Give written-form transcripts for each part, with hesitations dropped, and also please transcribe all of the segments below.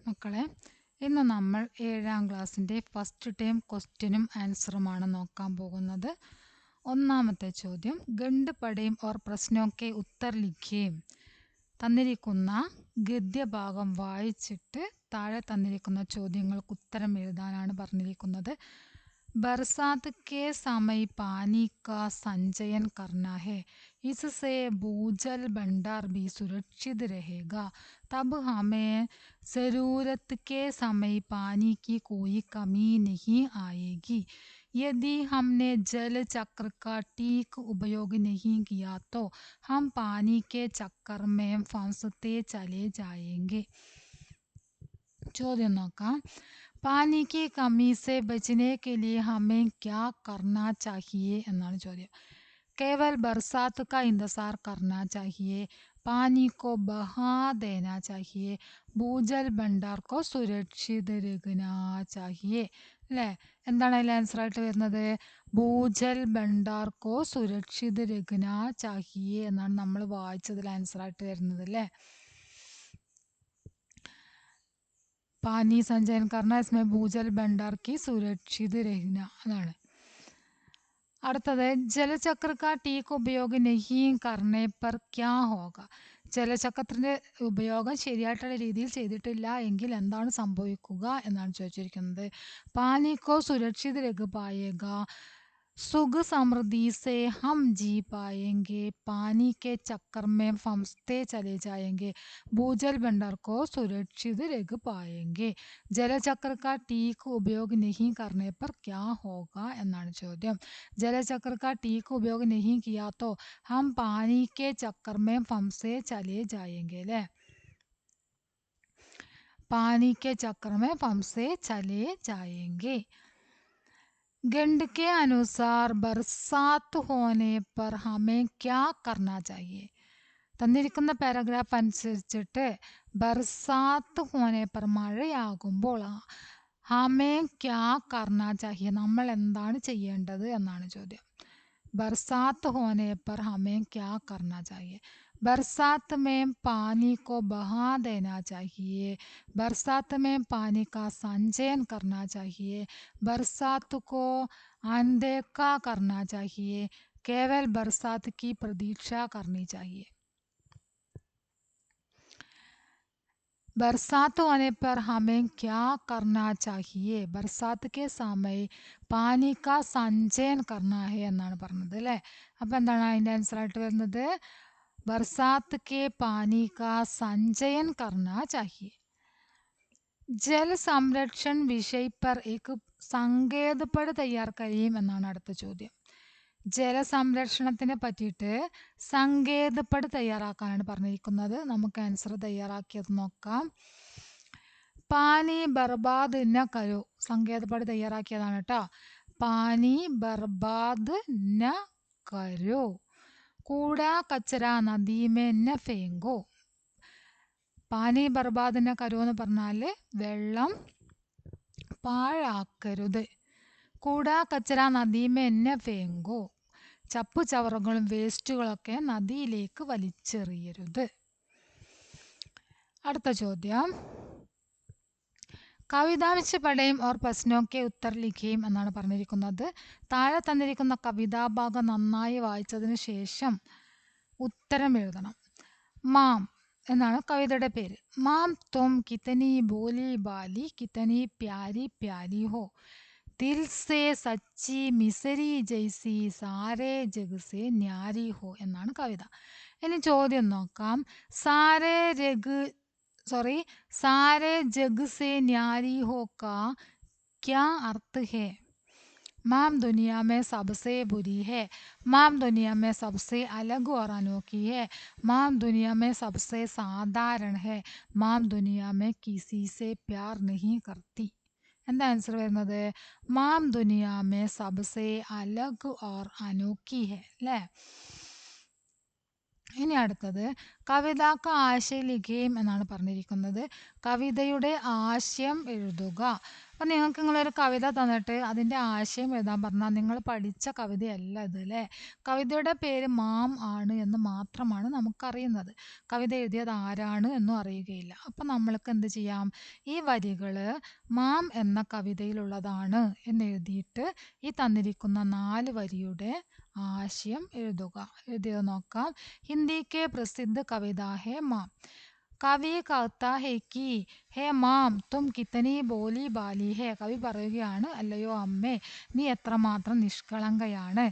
മക്കളെ, ഇന്ന് നമ്മൾ 7ാം ക്ലാസ്സിൻ്റെ ഫസ്റ്റ് ടൈം ക്വസ്റ്റ്യനും ആൻസറുമാണ് നോക്കാൻ പോകുന്നത്. ഒന്നാമത്തെ ചോദ്യം, ഗണ്ട് പഠയും ഓർ പ്രശ്നമൊക്കെ ഉത്തർ ലിഖിയും. തന്നിരിക്കുന്ന ഗദ്യഭാഗം വായിച്ചിട്ട് താഴെ തന്നിരിക്കുന്ന ചോദ്യങ്ങൾക്ക് ഉത്തരം എഴുതാനാണ് പറഞ്ഞിരിക്കുന്നത്. बरसात के समय पानी का संचयन करना है, इससे भूजल भंडार भी सुरक्षित रहेगा। तब हमें ज़रूरत के समय पानी की कोई कमी नहीं आएगी। यदि हमने जल चक्र का ठीक उपयोग नहीं किया तो हम पानी के चक्कर में फंसते चले जाएंगे. ചോദ്യം നോക്കാം. पानी की कमी से बचने के लिए हमें क्या करना चाहिए എന്നാണ് ചോദ്യം. केवल बरसात का इंतज़ार करना चाहिए, पानी को बहा देना चाहिए, भूजल भंडार को सुरक्षित रखना चाहिए. അല്ലേ? എന്താണ് അതിൽ ആൻസർ ആയിട്ട് വരുന്നത്? ഭൂജൽ ഭണ്ഡാർ കോ സുരക്ഷിത് രഖ്ന ചാഹിയെ എന്നാണ് നമ്മൾ വായിച്ചതിൽ ആൻസർ ആയിട്ട് വരുന്നത്. അല്ലേ? पानी संचयन करना, इसमें भूजल भंडार की सुरक्षित रहना अതാണ്. അടുത്തത്, ജലചക്ര का ठीक उपयोग नहीं करने पर क्या होगा. ജലചക്രത്തിൻ്റെ ഉപയോഗം ശരിയായിട്ടുള്ള രീതിയിൽ ചെയ്തിട്ടില്ല എങ്കിൽ എന്താണ് സംഭവിക്കുക എന്നാണ് ചോദിച്ചിരിക്കുന്നത്. പാനിക്കോ സുരക്ഷിത് രഖ പായേഗ, सुख समृद्धि से हम जी पाएंगे, पानी के चक्कर में फंसते चले जाएंगे, भूजल भंडार को सुरक्षित रख पाएंगे. जलचक्र का ठीक उपयोग नहीं करने पर क्या होगा എന്നാണ് ചോദ്യം. जलचक्र का ठीक उपयोग नहीं किया तो हम पानी के चक्कर में फंसे चले जाएंगे. अല്ലേ? पानी के चक्कर में फंसे चले जाएंगे. गंड के अनुसार बरसात होने पर हमें क्या करना चाहिए. തന്നിരിക്കുന്ന പാരഗ്രാഫ് അനുസരിച്ചിട്ട് ബർസാത്ത് ഹോനെ പർ മഴയാകുമ്പോൾ ഹമേ ക്യാ കർണാ ചാഹിയെ, നമ്മൾ എന്താണ് ചെയ്യേണ്ടത് എന്നാണ് ചോദ്യം. बरसात होने पर हमें क्या करना चाहिए. बरसात में पानी को बहा देना चाहिए, बरसात में पानी का संचयन करना चाहिए, बरसात को अनदेखा करना चाहिए, केवल बरसात की प्रतीक्षा करनी चाहिए. बरसात होने पर हमें क्या करना चाहिए. बरसात के समय പാനി കാ സഞ്ചയൻ കർണ ഹെ എന്നാണ് പറഞ്ഞത്. അല്ലേ? അപ്പം എന്താണ് അതിൻ്റെ ആൻസർ ആയിട്ട് വരുന്നത്? ബർസാത്ത് കെ പാനി കാ സഞ്ചയൻ കർണ ചാഹിയെ. ജൽ സംരക്ഷൺ വിഷയ് പർ ഏക് സങ്കേത് പട് തയ്യാർ കരീം എന്നാണ് അടുത്ത ചോദ്യം. ജലസംരക്ഷണത്തിനെ പറ്റിയിട്ട് സങ്കേത് പട് തയ്യാറാക്കാനാണ് പറഞ്ഞിരിക്കുന്നത്. നമുക്ക് ആൻസർ തയ്യാറാക്കിയത് നോക്കാം. പാനി ബർബാദ് ന കരോ, സങ്കേത് പട് തയ്യാറാക്കിയതാണ് കേട്ടോ. പാനി ബർബാദ് ന കരോ, കൂടാ കച്ചറ നദീമേ ന ഫേങ്കോ. പാനി ബർബാദ് ന കരോ എന്ന് പറഞ്ഞാൽ വെള്ളം പാഴാക്കരുത്. കൂടാ കച്ചറ നദീമേ ന ഫേങ്കോ, ചപ്പു ചവറുകളും വേസ്റ്റുകളൊക്കെ നദിയിലേക്ക് വലിച്ചെറിയരുത്. അടുത്ത ചോദ്യം, കവിതാംശ പഠയും ഓർ പ്രശ്നമൊക്കെ ഉത്തർ ലിഖിയും എന്നാണ് പറഞ്ഞിരിക്കുന്നത്. താഴെ തന്നിരിക്കുന്ന കവിതാഭാഗം നന്നായി വായിച്ചതിന് ശേഷം ഉത്തരം എഴുതണം. മാം എന്നാണ് കവിതയുടെ പേര്. മാം തും കിതനി ബോലി ബാലി കിതനി പ്യാരി പ്യാരി ഹോ, ദിൽ say Sachi മിസരി ജൈസി Saare jug say ന്യാരി ഹോ എന്നാണ് കവിത. ഇനി ചോദ്യം നോക്കാം. सारे जग से न्यारी हो का क्या अर्थ है. माम दुनिया में सबसे बुरी है, माम दुनिया में सबसे अलग और अनोखी है, माम दुनिया में सबसे साधारण है, माम दुनिया में किसी से प्यार नहीं करती. എന്താ ആൻസർ വരുന്നത്? മാം ദുനിയ മേ സബ്സെ അലഗ് ഓർ അനോഖി ഹെ. അല്ലേ? ഇനി അടുത്തത്, കവിതാക്ക ആശയ ലിഖേം എന്നാണ് പറഞ്ഞിരിക്കുന്നത്. കവിതയുടെ ആശയം എഴുതുക. അപ്പം നിങ്ങൾക്ക് നിങ്ങളൊരു കവിത തന്നിട്ട് അതിൻ്റെ ആശയം എഴുതാൻ പറഞ്ഞാൽ നിങ്ങൾ പഠിച്ച കവിതയല്ല ഇത് അല്ലേ. കവിതയുടെ പേര് മാം ആണ് എന്ന് മാത്രമാണ് നമുക്കറിയുന്നത്. കവിത എഴുതിയത് ആരാണ് എന്നും അറിയുകയില്ല. അപ്പം നമ്മൾക്ക് എന്ത് ചെയ്യാം, ഈ വരികൾ മാം എന്ന കവിതയിലുള്ളതാണ് എന്നെഴുതിയിട്ട് ഈ തന്നിരിക്കുന്ന 4 വരിയുടെ ആശയം എഴുതുക. എഴുതിയത് നോക്കാം. ഹിന്ദി കെ പ്രസിദ്ധ കവിത ഹെ മാം. കവി कहता है कि ഹേ മാം തും കിത്തനി ബോലി ബാലി ഹേ. കവി പറയുകയാണ്, അല്ലയോ അമ്മേ നീ എത്രമാത്രം നിഷ്കളങ്കയാണ്.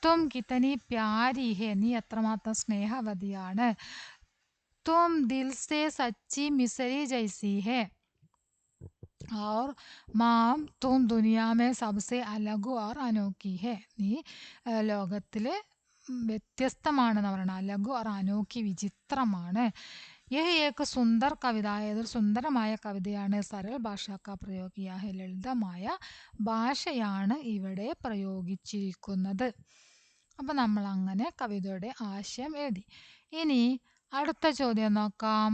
തും കിത്തനി പ്യാരി ഹേ. നീ എത്രമാത്രം സ്നേഹവതിയാണ്. തും ദിൽ സേ സച്ചി മിസരി ജൈസി ഹേ. और മാം തും ദുനിയാമേ സബ്സെ അലഗു ഓർ അനോഖി ഹേ. നീ ലോകത്തിൽ വ്യത്യസ്തമാണെന്ന് പറയണം. അലഗു ഓർ അനോഖി വിചിത്രമാണ്. യഹ് ഏക് സുന്ദർ കവിത. ഏതൊരു സുന്ദരമായ കവിതയാണ്. സരൾ ഭാഷ കാ പ്രയോഗ കിയാ ഹെ. ലളിതമായ ഭാഷയാണ് ഇവിടെ പ്രയോഗിച്ചിരിക്കുന്നത്. അപ്പം നമ്മൾ അങ്ങനെ കവിതയുടെ ആശയം എഴുതി. ഇനി അടുത്ത ചോദ്യം നോക്കാം.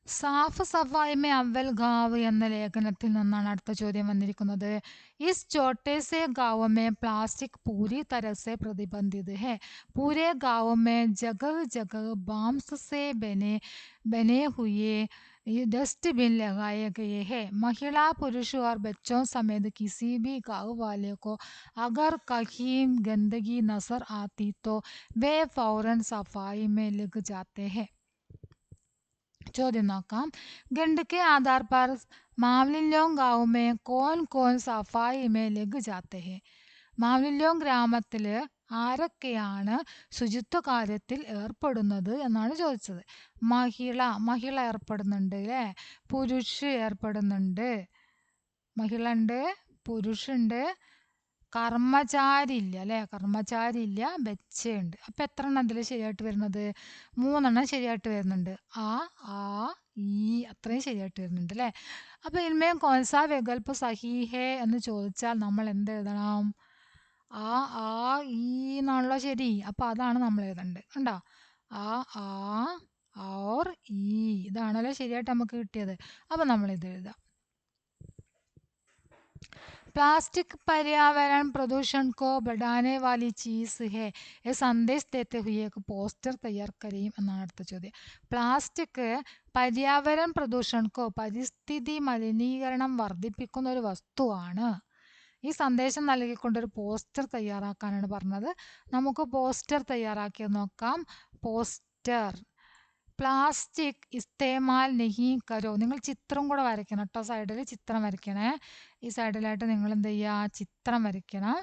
സാഫ് സഫായി മേ അവൽ ഗാവ് എന്ന ലേഖനത്തിൽ നിന്നാണ് അടുത്ത ചോദ്യം വന്നിരിക്കുന്നത്. ഇസ് ചോटे से गाँव में प्लास्टिक पूरी तरह से प्रतिबंधित है. पूरे गाँव में जगह जगह बांस से बने हुए डस्टबिन लगाए गए हैं. महिला पुरुष और बच्चों समेत किसी भी गाँव वाले को अगर कहीं गंदगी नजर आती तो वे फौरन सफाई में लग जाते हैं. ചോദ്യം നോക്കാം. ഗണ്ട് के आधार पर മാവ്ലില്ലോങ് गाँव में कौन कौन सफाई में लग जाते हैं. മാവ്ലില്ലോങ് ഗ്രാമത്തിൽ ആരൊക്കെയാണ് ശുചിത്വ കാര്യത്തിൽ ഏർപ്പെടുന്നത് എന്നാണ് ചോദിച്ചത്. മഹിള ഏർപ്പെടുന്നുണ്ട് അല്ലേ. പുരുഷ് ഏർപ്പെടുന്നുണ്ട്. മഹിള ഉണ്ട്, പുരുഷുണ്ട്, കർമ്മചാരി ഇല്ല അല്ലേ. കർമ്മചാരി ഇല്ല, ബച്ചയുണ്ട്. അപ്പം എത്ര എണ്ണം അതിൽ ശരിയായിട്ട് വരുന്നത്? 3 എണ്ണം ശരിയായിട്ട് വരുന്നുണ്ട്. ആ ഈ അത്രയും ശരിയായിട്ട് വരുന്നുണ്ട് അല്ലേ. അപ്പം ഇനിമേൽ കോൺസാ വികൽപ്പ് സഹി ഹേ എന്ന് ചോദിച്ചാൽ നമ്മൾ എന്ത് എഴുതണം? ആ ഈ എന്നാണല്ലോ ശരി. അപ്പം അതാണ് നമ്മൾ എഴുതേണ്ടത്. കണ്ടോ, ആ ഓർ ഈ ഇതാണല്ലോ ശരിയായിട്ട് നമുക്ക് കിട്ടിയത്. അപ്പം നമ്മൾ ഇത് എഴുതാം. प्लास्टिक पर्यावरण प्रदूषण को बढ़ाने वाली चीज है. ये संदेश देते हुए एक പോസ്റ്റർ തയ്യാർ കരെയും എന്നാണ് അടുത്ത ചോദ്യം. പ്ലാസ്റ്റിക് പര്യാവരൺ പ്രദൂഷണക്കോ പരിസ്ഥിതി മലിനീകരണം വർദ്ധിപ്പിക്കുന്ന ഒരു വസ്തുവാണ്. ഈ സന്ദേശം നൽകിക്കൊണ്ടൊരു പോസ്റ്റർ തയ്യാറാക്കാനാണ് പറഞ്ഞത്. നമുക്ക് പോസ്റ്റർ തയ്യാറാക്കിയത് നോക്കാം. പോസ്റ്റർ. പ്ലാസ്റ്റിക് ഇസ്തേമാൽ നെഹി കരോ. നിങ്ങൾ ചിത്രം കൂടെ വരയ്ക്കണം കേട്ടോ. സൈഡിൽ ചിത്രം വരയ്ക്കണേ. ഈ സൈഡിലായിട്ട് നിങ്ങൾ എന്ത് ചെയ്യുക, ചിത്രം വരയ്ക്കണം.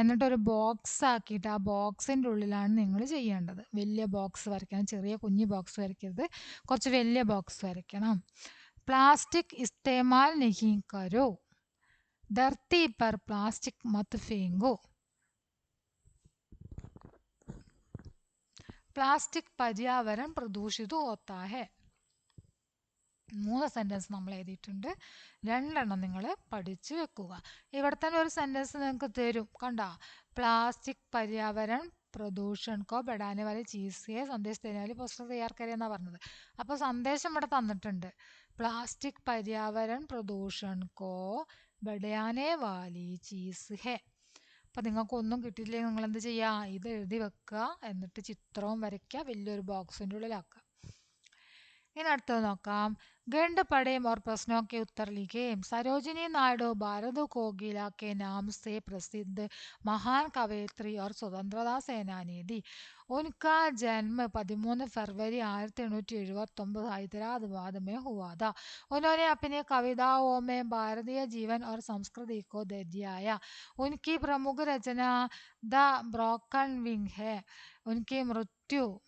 എന്നിട്ടൊരു ബോക്സ് ആക്കിയിട്ട് ആ ബോക്സിൻ്റെ ഉള്ളിലാണ് നിങ്ങൾ ചെയ്യേണ്ടത്. വലിയ ബോക്സ് വരയ്ക്കണം, ചെറിയ കുഞ്ഞു ബോക്സ് വരയ്ക്കരുത്, കുറച്ച് വലിയ ബോക്സ് വരയ്ക്കണം. പ്ലാസ്റ്റിക് ഇസ്തേമാൽ നെഹി കരോ. ധർത്തി പർ പ്ലാസ്റ്റിക് മത് ഫേങ്കോ. പ്ലാസ്റ്റിക് പര്യാവരൺ പ്രദൂഷിത ഹോത്താ ഹെ. 3 സെൻറ്റൻസ് നമ്മൾ എഴുതിയിട്ടുണ്ട്. 2 എണ്ണം നിങ്ങൾ പഠിച്ചു വെക്കുക. ഇവിടെ തന്നെ ഒരു സെൻറ്റൻസ് നിങ്ങൾക്ക് തരും. കണ്ട, പ്ലാസ്റ്റിക് പര്യാവരൺ പ്രദൂഷൺ കോ ബഡാനെ വാലി ചീസ് ഹെ സന്ദേശ് ദേനെ വാലി പോസ്റ്റർ തയ്യാർ കരെ എന്നാണ് പറഞ്ഞത്. അപ്പോൾ സന്ദേശം ഇവിടെ തന്നിട്ടുണ്ട്. പ്ലാസ്റ്റിക് പര്യാവരൺ പ്രദൂഷൺ കോ ബഡാനെ വാലി ചീസ് ഹെ. അപ്പം നിങ്ങൾക്ക് ഒന്നും കിട്ടിയില്ലെങ്കിൽ നിങ്ങൾ എന്ത് ചെയ്യുക, ഇത് എഴുതി വെക്കുക, എന്നിട്ട് ചിത്രവും വരയ്ക്കുക, വലിയൊരു ബോക്സിൻ്റെ ഉള്ളിലാക്കുക. ഇനി അടുത്തത് നോക്കാം. ഗണ്ട് പടേം और प्रश्नों के उत्तर लिखें. सरोजिनी नायडू भारत कोकिला के नाम से प्रसिद्ध महान कवयित्री और स्वतंत्रता सेनानी थी. उनका जन्म 13 फरवरी 1879 हैदराबाद में हुआ था. उन्होंने अपनी कविताओं में भारतीय जीवन और संस्कृति को दर्शाया. उनकी प्रमुख रचना द ब्रोकन विंग है. उनकी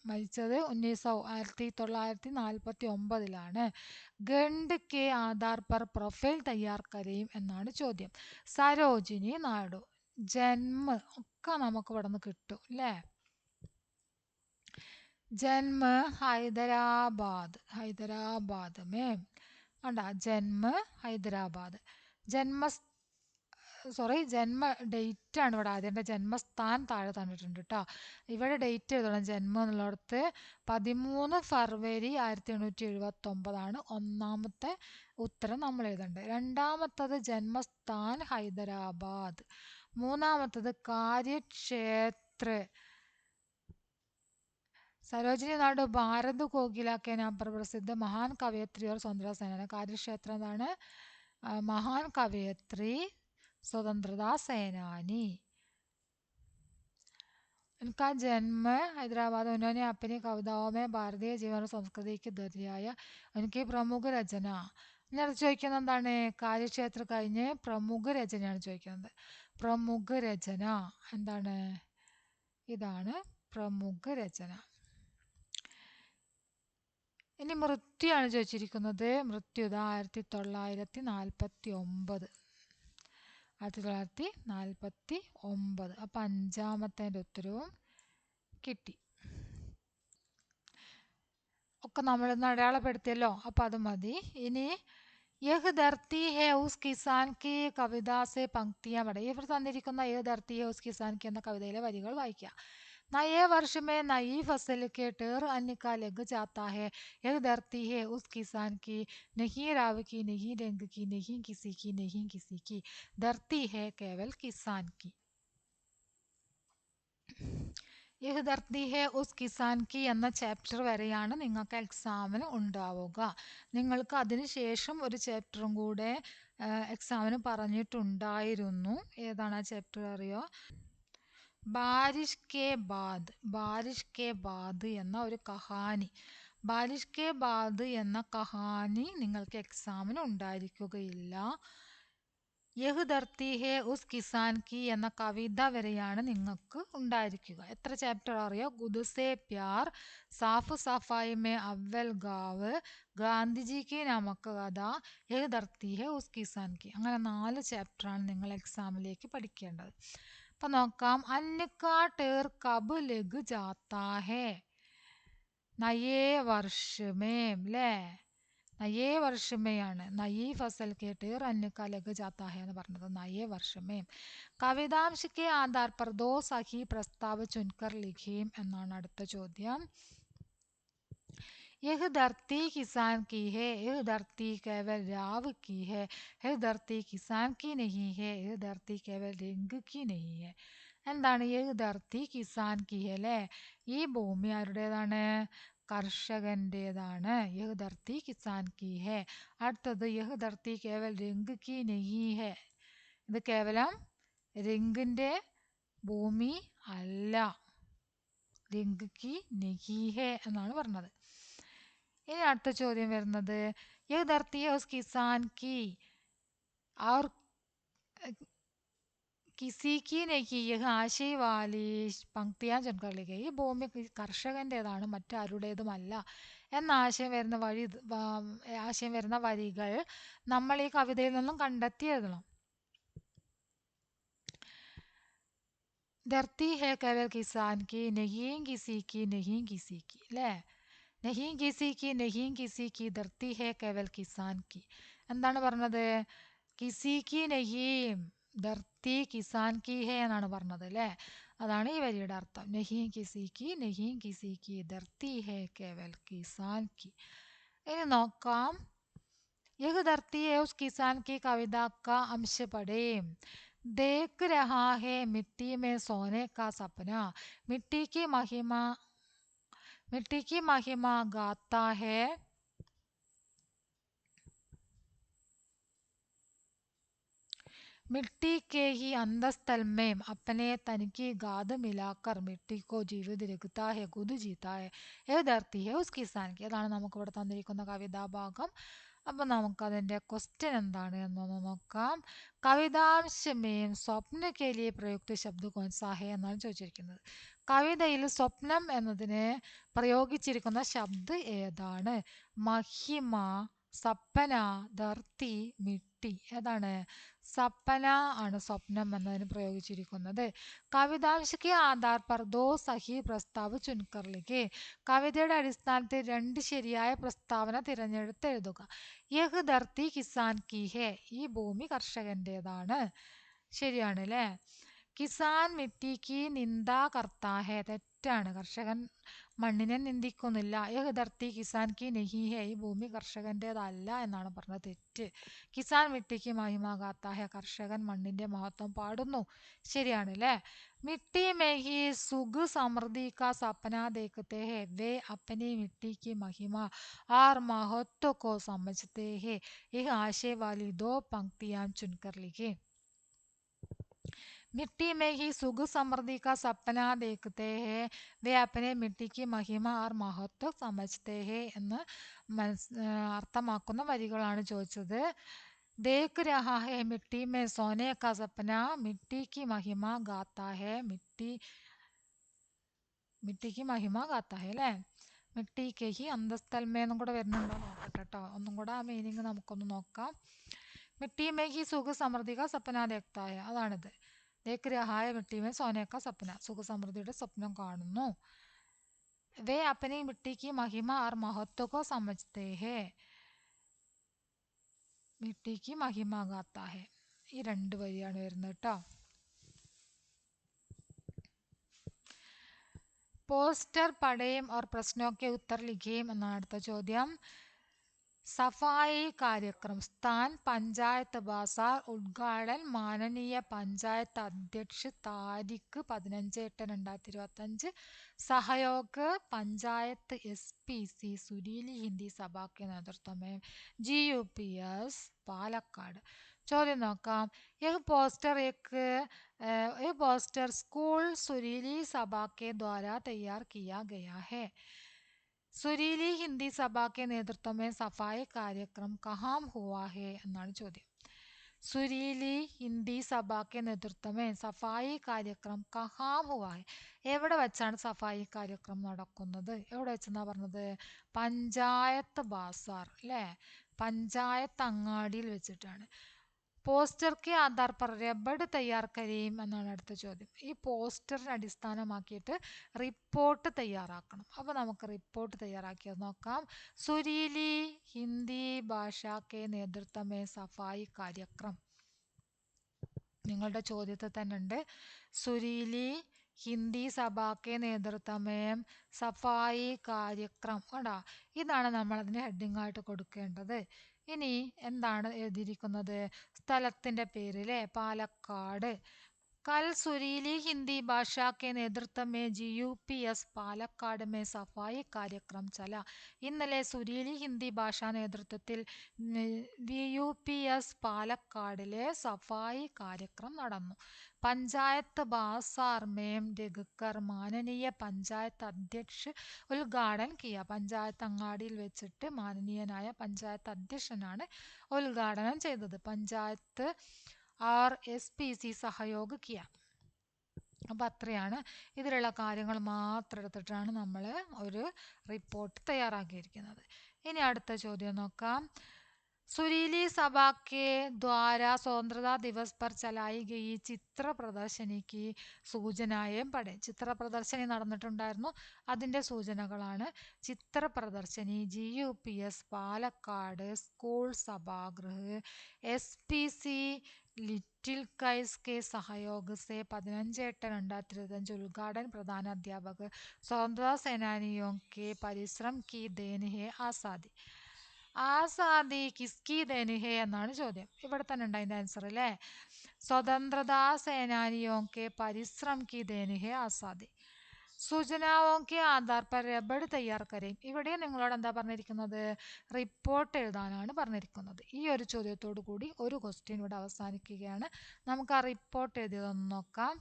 മരിച്ചത് 1949 ഗണ്ട് കെ ആധാർ പർ പ്രൊഫൈൽ തയ്യാർ കരെയും എന്നാണ് ചോദ്യം. സരോജിനി നായിഡു ജന്മ ഒക്കെ നമുക്ക് ഇവിടെ നിന്ന് കിട്ടും അല്ലേ. ജന്മ ഹൈദരാബാദ് മേ കണ്ട, ജന്മ ഹൈദരാബാദ്. ജന്മ ഡേറ്റ് ആണ് ഇവിടെ ആദ്യം. എൻ്റെ ജന്മസ്ഥാനം താഴെ തന്നിട്ടുണ്ട് കേട്ടോ. ഇവിടെ ഡേറ്റ് എഴുതണം. ജന്മം എന്നുള്ളിടത്ത് 13 ഫെബ്രുവരി 1879 ഒന്നാമത്തെ ഉത്തരം നമ്മൾ എഴുതേണ്ടത്. രണ്ടാമത്തത് ജന്മസ്ഥാൻ ഹൈദരാബാദ്. മൂന്നാമത്തത് കാര്യക്ഷേത്ര सरोजिनी नायडू भारत कोकिला के नाम पर प्रसिद्ध महान कवयित्री और स्वतंत्रता सेनानी. कार्यक्षेत्र എന്താണ്? महान कवयित्री स्वतंत्रता सेनानी. इनका जन्म हैदराबाद. उन्होंने अपनी कविताओं में भारतीय जीवन और संस्कृति की दरियाയ उनकी प्रमुख रचना. ഞാൻ ചോദിക്കുന്നത് എന്താണ്? കാര്യക്ഷേത്ര കഴിഞ്ഞ് പ്രമുഖ രചനയാണ് ചോദിക്കുന്നത്. പ്രമുഖ രചന എന്താണ്? ഇതാണ് പ്രമുഖ രചന. ഇനി മൃത്യുവാണ് ചോദിച്ചിരിക്കുന്നത്. മൃത്യു 1949. 1949. അപ്പം അഞ്ചാമത്തെ ഉത്തരവും കിട്ടി. ഒക്കെ നമ്മളിന്ന് അടയാളപ്പെടുത്തിയല്ലോ. അപ്പം അത് മതി. ഇനി യഹ് ധർത്തി ഹെ ഉസ് കിസാൻ കി കവിത സെ പങ്ക്തിയാ പഠി. ഇവർ തന്നിരിക്കുന്ന യഹ് ധർത്തി ഹെ ഉസ് കിസാൻ കി എന്ന കവിതയിലെ വരികൾ വായിക്കുക. नए वर्ष में नई फसल के टेर अन्न का लग जाता है. यह धरती है उस किसान की, नहीं राव की, नहीं रंग की, नहीं किसी की, नहीं किसी की. धरती है केवल किसान की. യഹ് ധർത്തി ഹെ ഉസ് കിസാൻ കി എന്ന ചാപ്റ്റർ വരെയാണ് നിങ്ങൾക്ക് എക്സാമിന് ഉണ്ടാവുക. നിങ്ങൾക്ക് അതിന് ശേഷം ഒരു ചാപ്റ്ററും കൂടെ എക്സാമിന് പറഞ്ഞിട്ടുണ്ടായിരുന്നു. ഏതാണ് ആ ചാപ്റ്റർ അറിയോ? ബാരിഷ് കെ ബാദ് എന്ന ഒരു കഹാനി. ബാരിഷ് കെ ബാദ് എന്ന കഹാനി നിങ്ങൾക്ക് എക്സാമിന് ഉണ്ടായിരിക്കുകയില്ല. യഹ് ധർത്തി ഹെ ഉസ് കിസാൻ കി എന്ന കവിത വരെയാണ് നിങ്ങൾക്ക് ഉണ്ടായിരിക്കുക. എത്ര ചാപ്റ്റർ അറിയോ? ഖുദ് സേ പ്യാർ, സാഫ് സഫായി മേ അവൽ ഗാവ്, ഗാന്ധിജി കി നമക് കഥ, യഹ് ധർത്തി ഹെ ഉസ് കിസാൻ കി. അങ്ങനെ 4 ചാപ്റ്ററാണ് നിങ്ങൾ എക്സാമിലേക്ക് പഠിക്കേണ്ടത്. അപ്പം നോക്കാം. അन्न का टेर कब लग जाता है? നയേ വർഷമേം അല്ലേ? നയേ വർഷമേയാണ്. നയീ ഫസൽ കെ ടെർ അन्न का लग जाता है എന്ന് പറഞ്ഞത് നയേ വർഷമേം. കവിതാംശ കെ ആധാർ പർ ദോ സഹി പ്രസ്താവ് ചുൻകർ ലിഖീം എന്നാണ് അടുത്ത ചോദ്യം. यह धरती किसान की है, यह धरती केवल राव की है, यह धरती किसान की नहीं है, यह धरती केवल रंग की नहीं है. എന്താണ് യഹ് ധർത്തി കിസാൻ കി ഹെ അല്ലേ? ഈ ഭൂമി ആരുടേതാണ്? കർഷകൻ്റെതാണ്. യഹ് ധർത്തി കിസാൻ കി ഹെ. അടുത്തത് യഹ് ധർത്തി കേവൽ രംഗ് കി നഹി ഹെ. ഇത് കേവലം രംഗിൻ്റെ ഭൂമി അല്ല. രംഗ് കി നഹി ഹെ എന്നാണ് പറഞ്ഞത്. ഇനി അടുത്ത ചോദ്യം വരുന്നത് യഹ് ധർത്തി ഹെ ഉസ് കിസാൻ കി और किसी की नहीं यह आशय वाली പങ്ക്തിയാ ചുൻകർ ലിഖേ. ഈ ഭൂമി കർഷകൻ്റെതാണ്, മറ്റാരുടേതുമല്ല എന്ന ആശയം വരുന്ന വരികൾ നമ്മൾ ഈ കവിതയിൽ നിന്നും കണ്ടെത്തി എഴുതണം. ധർത്തി ഹെ കേവൽ കിസാൻ കി, നഹീം കിസി കി, നഹീം കിസി കി അല്ലേ? നഹീം കിസി കി, നഹീം കിസി കി, ധർത്തി ഹെ കേവൽ കിസാൻ കി. എന്താണ് പറഞ്ഞത്? കിസി കി നഹീം, ധർത്തി കിസാൻ കി ഹെ എന്നാണ് പറഞ്ഞത് അല്ലേ? അതാണ് ഈ വരിയുടെ അർത്ഥം. നഹീം കിസി കി, നഹീം കിസി കി, ധർത്തി ഹെ കേവൽ കിസാൻ കി. ഇനി നോക്കാം. യഹ് ധർത്തി ഹെ ഉസ് കിസാൻ കി കവിത കാ അംശ പഠേം. देख रहा है मिट्टी में सोने का सपना, मिट्टी की महिमा गाता है, मिट्टी के ही अंधस्थल में अपने तन की गाद मिलाकर मिट्टी को जीवित रखता है, खुद जीता है, यह धरती है उस किसान की. അതാണ് നമുക്ക് ഇവിടെ തന്നിരിക്കുന്ന കവിതാഭാഗം. അപ്പം നമുക്കതിൻ്റെ ക്വസ്റ്റ്യൻ എന്താണ് എന്നൊന്ന് നോക്കാം. കവിതാംശമേം സ്വപ്ന കെ ലിയെ പ്രയുക്ത ശബ്ദ കോൻസാ ഹെ എന്നാണ് ചോദിച്ചിരിക്കുന്നത്. കവിതയിൽ സ്വപ്നം എന്നതിന് പ്രയോഗിച്ചിരിക്കുന്ന ശബ്ദ ഏതാണ്? മഹിമ, സപ്പന, ധർത്തി, മിട്ടി. ഏതാണ്? സപ്പന ആണ് സ്വപ്നം എന്നതിന് പ്രയോഗിച്ചിരിക്കുന്നത്. കവിതാംശയ്ക്ക് ആധാർ പർ ദോ സഹി പ്രസ്താവ് ചുൻകർ ലിഖേ. കവിതയുടെ അടിസ്ഥാനത്തിൽ 2 ശരിയായ പ്രസ്താവന തിരഞ്ഞെടുത്ത് എഴുതുക. യഹ് ധർത്തി കിസാൻ കി ഹെ, ഈ ഭൂമി കർഷകൻ്റെതാണ്. ശരിയാണ് അല്ലേ? കിസാൻ മിട്ടിക്ക് നിന്ദ കർത്താ ഹെ, തെറ്റാണ്. കർഷകൻ മണ്ണിനെ നിന്ദിക്കുന്നില്ല. യഹ് ധർത്തി കിസാൻ കി നഹി ഹെ, ഈ ഭൂമി കർഷകൻ്റെതല്ല എന്നാണ് പറഞ്ഞത്. തെറ്റ്. കിസാൻ മിട്ടിക്ക് മഹിമ ഗാത്താ ഹെ, കർഷകൻ മണ്ണിന്റെ മഹത്വം പാടുന്നു. ശരിയാണ് അല്ലേ? മിट्टी में ही सुख समृद्धि का सपना देखते हैं, वे अपनी मिट्टी की महिमा और महत्व को समझते हैं। यह आशय वाली दो पंक्तियां चुनकर लिखिए। मिट्टी में ही सुख समृद्धि का सपना देखते हैं, वे अपने मिट्टी की महिമ और महत्व समझते हैं എന്ന് അർത്ഥമാക്കുന്ന വരികളാണ് ചോദിച്ചത്. देख रहा है मिट्टी में सोने का सपना, मिट्टी की महिमा गाता है, मिट्टी की महिमा गाता है അല്ലേ? മിട്ടിക്ക് ഹി അന്തസ്ഥൽമേന്നും കൂടെ വരുന്നുണ്ടോ നോക്കട്ടെ കേട്ടോ. ഒന്നും കൂടെ ആ മീനിങ് നമുക്കൊന്ന് നോക്കാം. മിട്ടി മേ ഹി സുഖ സമൃദ്ധിക സപ്പന ദേഖ്താ ഹെ, അതാണിത്. ദേഖ് രഹാ ഹെ മിട്ടി മേ സോനെ കാ സപ്പന, സുഖസമൃദ്ധിയുടെ സ്വപ്നം കാണുന്നു. വേ അപ്പനി മിട്ടി കി മഹിമ और महत्व को समझते हैं, मिट्टी की महिमा गाता है. ഈ രണ്ട് വരിയാണ് വരുന്നത് കേട്ടോ. പോസ്റ്റർ പഠേം और प्रश्नों के उत्तर लिखिए എന്നാണ് അടുത്ത ചോദ്യം. सफाई कार्यक्रम स्थान पंचायत बाजार उद्घाटन माननीय पंचायत अध्यक्ष तारीख 15/8/2025 सहयोग पंचायत SPC सुरीली हिंदी सभा के नेतृत्व में GUPS पालक्काड. ചോദ്യം നോക്കാം. यह पोस्टर स्कूल सुरीली सभा के द्वारा तैयार किया गया है. സുരീലി ഹിന്ദി സഭ के नेतृत्व में सफाई कार्यक्रम कहाँ हुआ है എന്നാണ് ചോദ്യം. സുരീലി ഹിന്ദി സഭ के नेतृत्व में सफाई कार्यक्रम कहाँ हुआ है, എവിടെ വെച്ചാണ് സഫായി കാര്യക്രം നടക്കുന്നത്? എവിടെ വെച്ചെന്നാ പറഞ്ഞത്? പഞ്ചായത്ത് ബാസാർ അല്ലേ? പഞ്ചായത്ത് അങ്ങാടിയിൽ വെച്ചിട്ടാണ്. പോസ്റ്റർ കെ ആധാർ പർ രബഡ് തയ്യാർ കരീം എന്നാണ് അടുത്ത ചോദ്യം. ഈ പോസ്റ്ററിനെ അടിസ്ഥാനമാക്കിയിട്ട് റിപ്പോർട്ട് തയ്യാറാക്കണം. അപ്പോൾ നമുക്ക് റിപ്പോർട്ട് തയ്യാറാക്കിയത് നോക്കാം. സുരീലി ഹിന്ദി ഭാഷ കെ നേതൃത്വമേ സഫായി കാര്യക്രം. നിങ്ങളുടെ ചോദ്യത്തിൽ തന്നെ ഉണ്ട് സുരീലി ഹിന്ദി സഭ കെ നേതൃത്വമേ സഫായി കാര്യക്രം. കേട്ടോ, ഇതാണ് നമ്മൾ അതിന് ഹെഡിങ് ആയിട്ട് കൊടുക്കേണ്ടത്. ഇനി എന്താണ് എഴുതിയിരിക്കുന്നത്? സ്ഥലത്തിൻ്റെ പേരിലെ പാലക്കാട്. कल सुरीली हिंदी भाषा के नेतृत्व में GUPS പാലക്കാട് में സഫായി കാര്യക്രം ചല. ഇന്നലെ സുരീലി ഹിന്ദി ഭാഷാ നേതൃത്വത്തിൽ GUPS പാലക്കാടിലെ സഫായി കാര്യക്രം നടന്നു. പഞ്ചായത്ത് ബാസാർ മേം രഘുക്കർ മാനനീയ പഞ്ചായത്ത് അധ്യക്ഷ ഉദ്ഘാടൻ കിയ. പഞ്ചായത്ത് അങ്ങാടിയിൽ വെച്ചിട്ട് മാനനീയനായ പഞ്ചായത്ത് അധ്യക്ഷനാണ് ഉദ്ഘാടനം ചെയ്തത്. പഞ്ചായത്ത് SPC സഹयोग കിയ. അപ്പം അത്രയാണ്. ഇതിലുള്ള കാര്യങ്ങൾ മാത്രം എടുത്തിട്ടാണ് നമ്മൾ ഒരു റിപ്പോർട്ട് തയ്യാറാക്കിയിരിക്കുന്നത്. ഇനി അടുത്ത ചോദ്യം നോക്കാം. सुरीली सभा के द्वारा स्वतंत्रता दिवस पर चलाई गई ചിത്ര പ്രദർശനിക്ക് സൂചനയും പഠേ. ചിത്ര പ്രദർശനി നടന്നിട്ടുണ്ടായിരുന്നു, അതിൻ്റെ സൂചനകളാണ്. ചിത്ര പ്രദർശനി GUPS പാലക്കാട് സ്കൂൾ സഭാഗൃഹ് SPC लिटिल काइस के सहयोग से 15/8/2025 उद्घाटन प्रधान अध्यापक स्वतंत्रता सेनानियों के परिश्रम की देन है आസാദി. ആസാദി കിസ്കി ദേന് ഹേ എന്നാണ് ചോദ്യം. ഇവിടെ തന്നെ ഉണ്ട് അതിൻ്റെ ആൻസർ അല്ലേ? സ്വതന്ത്രതാ സേനാനിയോക്കെ പരിശ്രം കി ദേന് ഹേ ആസാദി. സൂചനാവോക്കെ ആധാർ പർ രബഡ് തയ്യാർ കരയും. ഇവിടെ നിങ്ങളോട് എന്താ പറഞ്ഞിരിക്കുന്നത്? റിപ്പോർട്ട് എഴുതാനാണ് പറഞ്ഞിരിക്കുന്നത്. ഈ ഒരു ചോദ്യത്തോടു കൂടി ഒരു ക്വസ്റ്റ്യൻ ഇവിടെ അവസാനിക്കുകയാണ്. നമുക്ക് ആ റിപ്പോർട്ട് എഴുതിയതൊന്ന് നോക്കാം.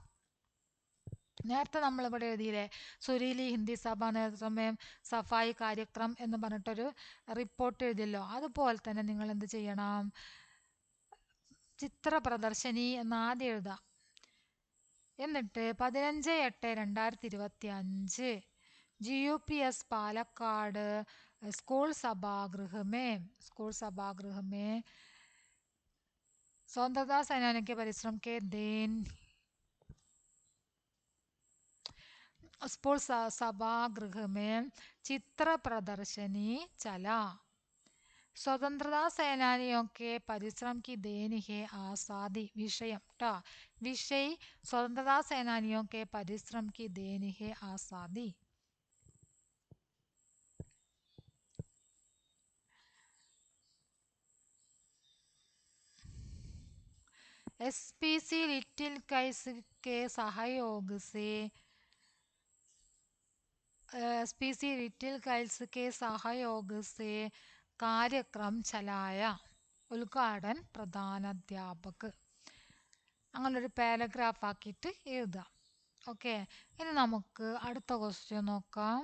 നേരത്തെ നമ്മളിവിടെ എഴുതിയില്ലേ സുരീലി ഹിന്ദി സഭ നേതൃത്വമേം സഫായി കാര്യക്രം എന്ന് പറഞ്ഞിട്ടൊരു റിപ്പോർട്ട് എഴുതിയല്ലോ. അതുപോലെ തന്നെ നിങ്ങൾ എന്ത് ചെയ്യണം? ചിത്ര പ്രദർശനി എന്ന് ആദ്യം എഴുതാം. എന്നിട്ട് 15/8/2025 GUPS പാലക്കാട് സ്കൂൾ സഭാഗൃഹമേ സ്വതന്ത്രതാ സേനാനി के परिश्रम के देन स्कूल सभागृह में चित्र प्रदर्शनी चला. स्वतंत्रता सेनानियों के परिश्रम की देन है आज़ादी विषयम टा विषय स्वतंत्रता सेनानियों के परिश्रम की देन है आज़ादी एसपीसी लिटिल कैस के सहयोग से एसपीसी लिटिल कैल्स के सहयोग से कार्यक्रम चलाया ഉദ്ഘാടൻ പ്രധാനാധ്യാപക് അങ്ങനൊരു പാരഗ്രാഫ് ആക്കിയിട്ട് എഴുതാം. ഓക്കെ, ഇനി നമുക്ക് അടുത്ത ക്വസ്റ്റ്യൻ നോക്കാം.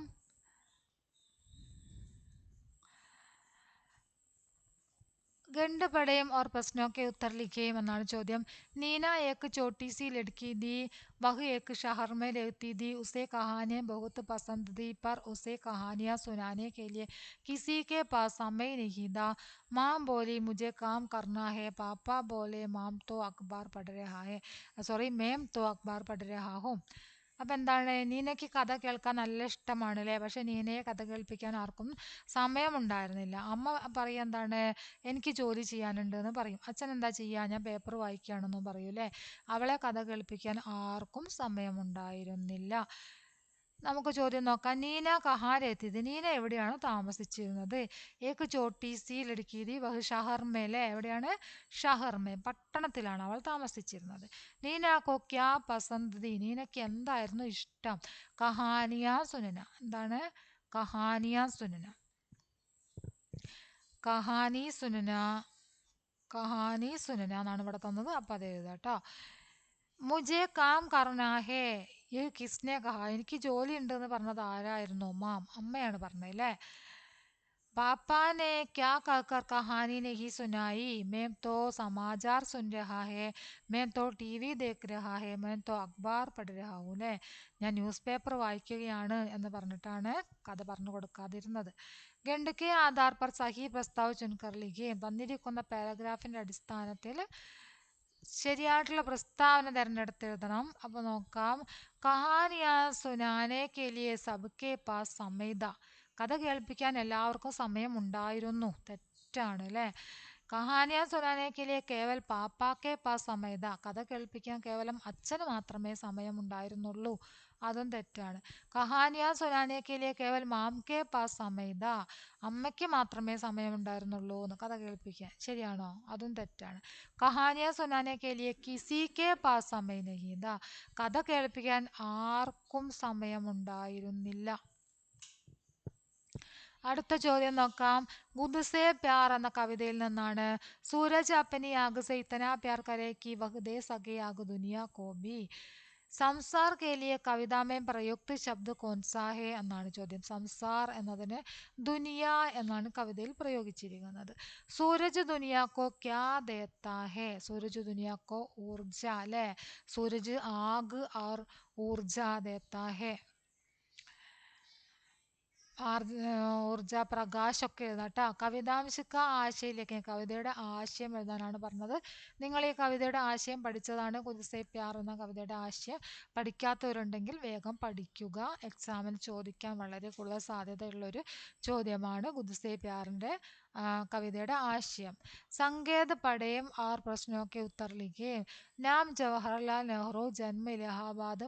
गंड पढ़ें और प्रश्नों के उत्तर लिखें എന്നാണ് ചോദ്യം. नीना एक छोटी सी लड़की थी. वह एक शहर में रहती थी. उसे कहानियाँ बहुत पसंद थी पर उसे कहानियाँ सुनाने के लिए किसी के पास समय नहीं था. माँ बोली मुझे काम करना है. पापा बोले माम तो अखबार पढ़ रहा है. सॉरी मैम तो अखबार पढ़ रहा हूँ. അപ്പം എന്താണ്, നീനയ്ക്ക് കഥ കേൾക്കാൻ നല്ല ഇഷ്ടമാണ് അല്ലേ, പക്ഷെ നീനയെ കഥ കേൾപ്പിക്കാൻ ആർക്കും സമയമുണ്ടായിരുന്നില്ല. അമ്മ പറയുക എന്താണ്, എനിക്ക് ജോലി ചെയ്യാനുണ്ട് എന്ന് പറയും. അച്ഛൻ എന്താ ചെയ്യുക, ഞാൻ പേപ്പർ വായിക്കുകയാണെന്നും പറയൂ അല്ലേ. അവളെ കഥ കേൾപ്പിക്കാൻ ആർക്കും സമയമുണ്ടായിരുന്നില്ല. നമുക്ക് ചോദ്യം നോക്കാം. നീന കഹാ രഹത്തി, നീന എവിടെയാണ് താമസിച്ചിരുന്നത്. ഏക്ക് ചോട്ടി സി ലടുക്കി തി വഹ് ഷഹർ മേ അല്ലേ, എവിടെയാണ്, ഷഹർ മേ പട്ടണത്തിലാണ് അവൾ താമസിച്ചിരുന്നത്. നീനാക്കോ ക്യാ പസന്ത് തി, നീനയ്ക്ക് എന്തായിരുന്നു ഇഷ്ടം. കഹാനിയാ സുനന, എന്താണ് കഹാനിയാ സുനന, കഹാനി സുനന, കഹാനി സുനന എന്നാണ് ഇവിടെ തന്നത്. അപ്പം അത് എഴുതാട്ടോ. മുജെ കാം കർനാ ഹേ ഈ കിസ്നെ കഹാ, എനിക്ക് ജോലി ഉണ്ടെന്ന് പറഞ്ഞത് ആരായിരുന്നു, മാം അമ്മയാണ് പറഞ്ഞത് അല്ലേ. पापा ने क्या कहकर कहानी नहीं सुनाई. मैं तो समाचार सुन रहा है. मैं तो टीवी देख रहा है. मैं तो अखबार पढ़ रहा हूँ അല്ലേ. ഞാൻ ന്യൂസ് പേപ്പർ വായിക്കുകയാണ് എന്ന് പറഞ്ഞിട്ടാണ് കഥ പറഞ്ഞു കൊടുക്കാതിരുന്നത്. ഗണ്ഡ്കെ ആധാർ പർ സഹി പ്രസ്താവ് ചുൻകർ ലിഖിയെ, തന്നിരിക്കുന്ന പാരഗ്രാഫിന്റെ അടിസ്ഥാനത്തിൽ ശരിയായിട്ടുള്ള പ്രസ്താവന തിരഞ്ഞെടുത്ത് എഴുതണം. അപ്പോൾ നോക്കാം. കഹാനിയാ സുനാനെ കെ ലിയെ സബ്കെ പാസ് സമൈദ, കഥ കേൾപ്പിക്കാൻ എല്ലാവർക്കും സമയം ഉണ്ടായിരുന്നു. തെറ്റാണ് അല്ലേ. കഹാനിയാ സുനാനെ കെ ലിയെ കേവൽ പാപ്പാക്കെ പാസ് സമൈദ, കഥ കേൾപ്പിക്കാൻ കേവലം അച്ഛന് മാത്രമേ സമയമുണ്ടായിരുന്നുള്ളൂ. അതും തെറ്റാണ്. കഹാനിയാ സുനാനെ കെ ലിയെ കേവൽ മാംകെ പാസ് സമൈദ, അമ്മയ്ക്ക് മാത്രമേ സമയമുണ്ടായിരുന്നുള്ളൂ എന്ന് കഥ കേൾപ്പിക്കാൻ. ശരിയാണോ, അതും തെറ്റാണ്. കഹാനിയാ സുനാനെ കെ ലിയെ കിസി കെ പാസ് സമയ നഹീ താ, കഥ കേൾപ്പിക്കാൻ ആർക്കും സമയമുണ്ടായിരുന്നില്ല. അടുത്ത ചോദ്യം നോക്കാം. ഗുദ്സേ പ്യാർ എന്ന കവിതയിൽ നിന്നാണ്. സൂരജ് അപ്പനി ആഗ് സെ ഇത്തനാ പ്യാർ കരേ കി വഹ് ദേ സകേ ആഗ് ദുനിയാ കോ ഭി. സംസാർ കെ ലിയെ കവിതാ മേ പ്രയുക്ത് ശബ്ദ് കോൻസാ ഹേ എന്നാണ് ചോദ്യം. സംസാർ എന്നതിന് ദുനിയ എന്നാണ് കവിതയിൽ പ്രയോഗിച്ചിരിക്കുന്നത്. സൂരജ് ദുനിയാ കോ ക്യാ ദേത്താ ഹേ, സൂരജ് ദുനിയാ കോ ഊർജ അല്ലേ, സൂരജ് ആഗ് और ഊർജ ദേത്താ ഹേ. ഊർജ പ്രകാശൊക്കെ എഴുതാട്ടോ. കവിതാംശിക ആശയിലേക്ക്, കവിതയുടെ ആശയം എഴുതാനാണ് പറഞ്ഞത്. നിങ്ങൾ ഈ കവിതയുടെ ആശയം പഠിച്ചതാണ്. ഗുദ്സേ പ്യാർ എന്ന കവിതയുടെ ആശയം പഠിക്കാത്തവരുണ്ടെങ്കിൽ വേഗം പഠിക്കുക. എക്സാമിന് ചോദിക്കാൻ വളരെ കൂടുതൽ സാധ്യതയുള്ളൊരു ചോദ്യമാണ് ഗുദ്സേ പ്യാറിൻ്റെ കവിതയുടെ ആശയം. സങ്കേത് പഠേം ആർ പ്രശ്നോ കെ ഉത്തർ ലിഖേം. നാം ജവഹർലാൽ നെഹ്റു, ജന്മ ഇലാഹാബാദ്,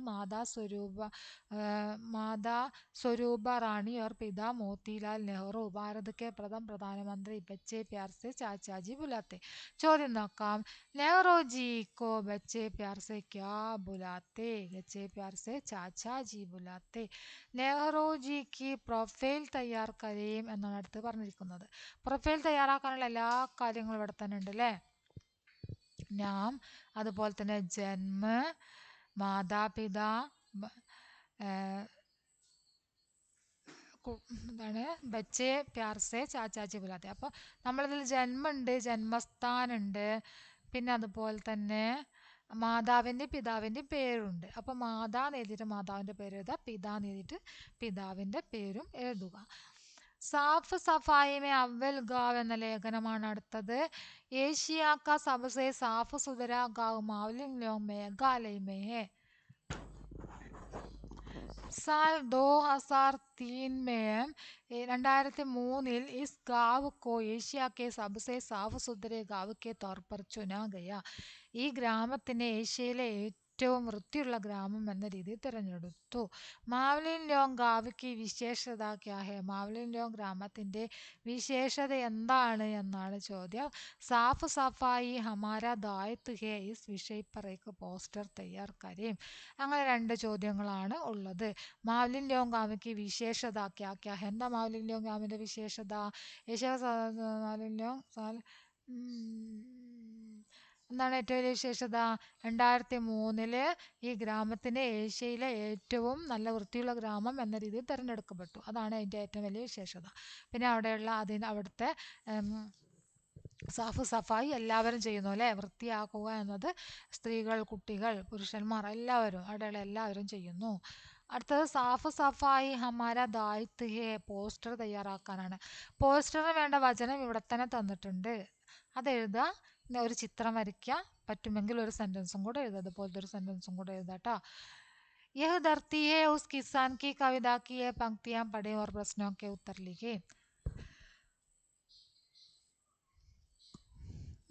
मादा स्वरूपा रानी और पिता मोतीलाल नेहरू, भारत के प्रथम प्रधानमंत्री. बच्चे प्यार से चाचा जी बुलाते. ചോദ്യം നോക്കാം. नेहरू जी को बच्चे प्यार से क्या बुलाते. बच्चे प्यार से चाचा जी बुलाते. നെഹ്റു ജിക്ക് പ്രൊഫൈൽ തയ്യാർ കരേം എന്നാണ് അടുത്ത് പറഞ്ഞിരിക്കുന്നത്. പ്രൊഫൈൽ തയ്യാറാക്കാനുള്ള എല്ലാ കാര്യങ്ങളും ഇവിടെ തന്നെ ഉണ്ട് അല്ലേ. നാം, അതുപോലെ തന്നെ ജന്മ, മാതാപിതാ, എന്താണ് ബച്ചേ പ്യാർസെ ചാച്ചാച്ചി ബുലാത്തെ. അപ്പോൾ നമ്മളിതിൽ ജന്മമുണ്ട്, ജന്മസ്ഥാനുണ്ട്, പിന്നെ അതുപോലെ തന്നെ മാതാവിൻ്റെയും പിതാവിൻ്റെയും പേരുണ്ട്. അപ്പോൾ മാതാന്ന് എഴുതിയിട്ട് മാതാവിൻ്റെ പേര് എഴുതുക, പിതാന്ന് എഴുതിയിട്ട് പിതാവിൻ്റെ പേരും എഴുതുക. സാഫ് സഫായി മേ അവൽ ഗാവ് എന്ന ലേഖനമാണ് അടുത്തത്. ഏഷ്യ കാ സബ്സെ സാഫ് സുഥരാ ഗാവ് മാവ്ലിംഗ് ലോങ് മേഘാലയ മേ ഹേ. साल 2003 में 2003 इस गांव को एशिया के सबसे साफ सुथरे गांव के तौर पर चुना गया. ഈ ഗ്രാമത്തിനെ ഏഷ്യയിലെ ഏറ്റവും വൃത്തിയുള്ള ഗ്രാമം എന്ന രീതിയിൽ തിരഞ്ഞെടുത്തു. മാവ്ലിൻ ലോങ് ഗാവ്ക്ക് വിശേഷത ക്യാ ഹെ? മാവ്ലിൻ ലോങ് ഗ്രാമത്തിൻ്റെ വിശേഷത എന്താണ് എന്നാണ് ചോദ്യം. SAFF Safai Hamara ദായിത്വ് he is വിഷയ് per Ek poster തയ്യാർ കരേം. അങ്ങനെ രണ്ട് ചോദ്യങ്ങളാണ് ഉള്ളത്. മാവ്ലിൻ ലോങ് ഗാവ്ക്ക് വിശേഷത ക്യാ ക്യാ ഹെ? എന്താ മാവ്ലിൻ ലോങ് ഗാവിൻ്റെ വിശേഷത? മാവ്ലിൻ ലോങ് എന്താണ് ഏറ്റവും വലിയ വിശേഷത? 2003 ഈ ഗ്രാമത്തിന് ഏഷ്യയിലെ ഏറ്റവും നല്ല വൃത്തിയുള്ള ഗ്രാമം എന്ന രീതിയിൽ തിരഞ്ഞെടുക്കപ്പെട്ടു. അതാണ് അതിൻ്റെ ഏറ്റവും വലിയ വിശേഷത. പിന്നെ അവിടെയുള്ള അവിടുത്തെ സാഫ് സഫായി എല്ലാവരും ചെയ്യുന്നു അല്ലേ? വൃത്തിയാക്കുക എന്നത് സ്ത്രീകൾ, കുട്ടികൾ, പുരുഷന്മാർ എല്ലാവരും അവിടെയുള്ള എല്ലാവരും ചെയ്യുന്നു. അടുത്തത് സാഫ് സഫായി ഹമാര ദായിത്വ് ഹെ. പോസ്റ്റർ തയ്യാറാക്കാനാണ്. പോസ്റ്ററിന് വേണ്ട വചനം ഇവിടെ തന്നെ തന്നിട്ടുണ്ട്. അതെഴുതുക. ഒരു ചിത്രം വരയ്ക്കുക. പറ്റുമെങ്കിൽ ഒരു സെൻറ്റൻസും കൂടെ എഴുതുക. അതുപോലത്തെ ഒരു സെൻറ്റൻസും കൂടെ എഴുതാട്ടോ. यह धरती है उस किसान की कविता की ये पंक्तियां पढ़ें और प्रश्नों के उत्तर लिखें.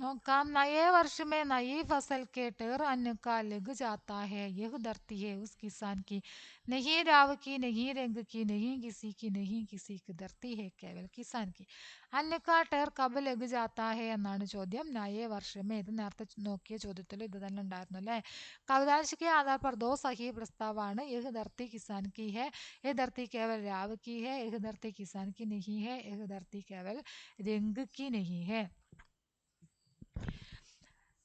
നോക്കാം. നയേ വർഷ में नई फसल के ढेर अन्न का लग जाता है. यह धरती है उस किसान की. नहीं राव की, नहीं रंग की, नहीं किसी की, नहीं किसी की. धरती है केवल किसान की. അന്ന കാ ടെർ കബ് ലഗ് ജാത്താ ഹെ എന്നാണ് ചോദ്യം. നയേ വർഷമേ, ഇത് നേരത്തെ നോക്കിയ ചോദ്യത്തിൽ ഇത് തന്നെ ഉണ്ടായിരുന്നു അല്ലേ? കവിതാംശ് കെ ആധാർ പർ ദോ സഹി പ്രസ്താവാണ്. യഹ് ധർത്തി കിസാൻ കി ഹെ, യഹ് ധർത്തി കേവൽ രാവ് കി ഹെ, യഹ് ധർത്തി കിസാൻ കി നഹി ഹെ, യഹ് ധർത്തി കേവൽ രംഗ് കി നഹി ഹെ.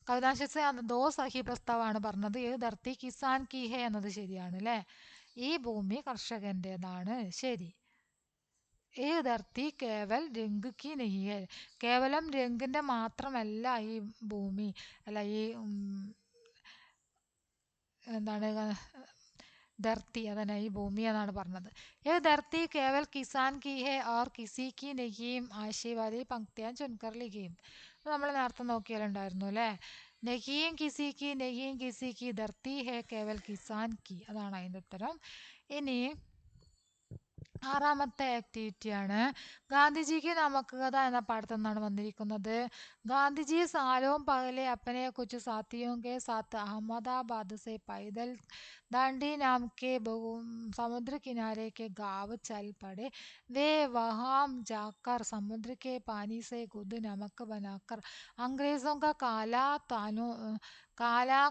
കവിതാംശത്തെ ദോ സഹി പ്രസ്താവാണ് പറഞ്ഞത്. ഏത് ധർത്തി കിസാൻ കി ഹെ എന്നത് ശരിയാണ് അല്ലേ? ഈ ഭൂമി കർഷകൻ്റെതാണ്. ശരി. ഏത് ധർത്തി കേവൽ രംഗ് കി നഹി ഹെ. കേവലം രംഗിൻ്റെ മാത്രമല്ല ഈ ഭൂമി, അല്ല ഈ എന്താണ് ധർത്തി, അതന്നെ ഈ ഭൂമി എന്നാണ് പറഞ്ഞത്. ഏ ധർത്തി കേവൽ കിസാൻ കി ഹെ ഓർ കിസി കി നഹീം ആശയ വാലി പങ്ക്തിയാൻ ചുൻകർ ലിഖീം. നമ്മൾ നേരത്തെ നോക്കിയാലുണ്ടായിരുന്നു അല്ലേ? നഹീം കിസി കി, നഹീം കിസി കി, ധർത്തി ഹെ കേവൽ കിസാൻ കി. അതാണ് അതിൻ്റെ ഉത്തരം. ഇനി ആറാമത്തെ ആക്ടിവിറ്റിയാണ് ഗാന്ധിജിക്ക് നമുക്ക് കഥ എന്ന പാഠത്തിൽ നിന്നാണ് വന്നിരിക്കുന്നത്. ഗാന്ധിജി സാലോം പഹലെ अपने कुछ साथियों के साथ अहमदाबाद से पैदल दांडी नाम के समुद्र किनारे के गांव चल पड़े. वे वहां जाकर समुद्र के पानी से खुद नमक बनाकर अंग्रेजों का काला